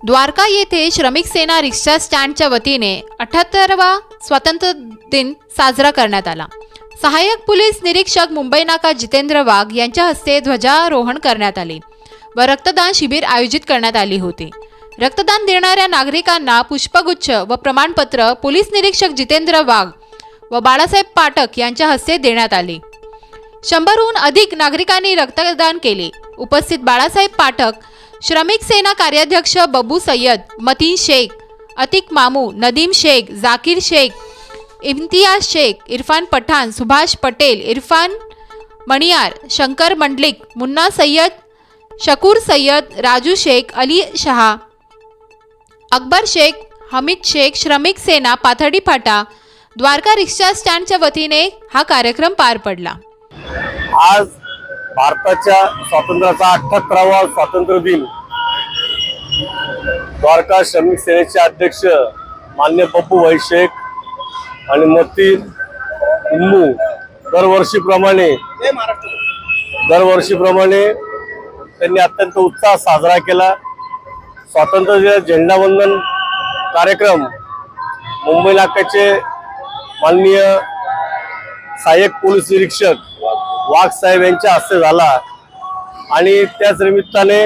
द्वारका येथे श्रमिक सेना रिक्षा स्टँडच्या वतीने 78वा स्वातंत्र्य दिन साजरा करण्यात आला। सहाय्यक पोलीस निरीक्षक मुंबई नाका जितेंद्र वाघ यांच्या हस्ते ध्वजारोहण करण्यात आले व रक्तदान शिबिर आयोजित करण्यात आली होती। रक्तदान देणाऱ्या नागरिकांना पुष्पगुच्छ व प्रमाणपत्र पोलीस निरीक्षक जितेंद्र वाघ व बाळासाहेब पाठक यांच्या हस्ते देण्यात आले। 100हून अधिक नागरिकांनी रक्तदान केले। उपस्थित बाळासाहेब पाठक, श्रमिक सेना कार्याध्यक्ष बब्बू सय्यद, मतीन शेख, अतिक मामू, नदीम शेख, जाकीर शेख, इम्तियाज शेख, इरफान पठाण, सुभाष पटेल, इरफान मणियार, शंकर मंडलिक, मुन्ना सय्यद, शकूर सय्यद, राजू शेख, अली शहा, अकबर शेख, हमीद शेख, श्रमिक सेना पाथर्डी फाटा, द्वारका रिक्षा स्टँडच्या वतीने हा कार्यक्रम पार पडला। आज भारताच्या स्वातंत्र्याचा 78वा स्वातंत्र्य दिन द्वारका श्रमिक सेनेचे अध्यक्ष मान्य बब्बू भाई शेख आणि मतीन उम्मू दरवर्षीप्रमाणे त्यांनी अत्यंत उत्साह साजरा केला। स्वातंत्र्य झेंडावंदन कार्यक्रम मुंबई नाक्याचे माननीय सहाय्यक पोलीस निरीक्षक वाघ साहेब यांच्या हस्ते झाला आणि त्याच निमित्ताने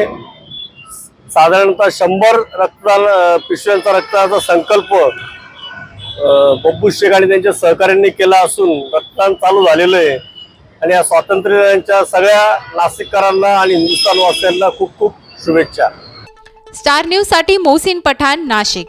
साधारणतः 100 रक्तदान पिशव्यांचा रक्तदानाचा संकल्प बब्बू शेख आणि त्यांच्या सहकाऱ्यांनी केला असून रक्तदान चालू झालेलं आहे। आणि या स्वातंत्र्य दिनाच्या सगळ्या नाशिककरांना आणि हिंदुस्थानवासियांना खूप खूप शुभेच्छा। स्टार न्यूज साठी मोहसिन पठाण, नाशिक।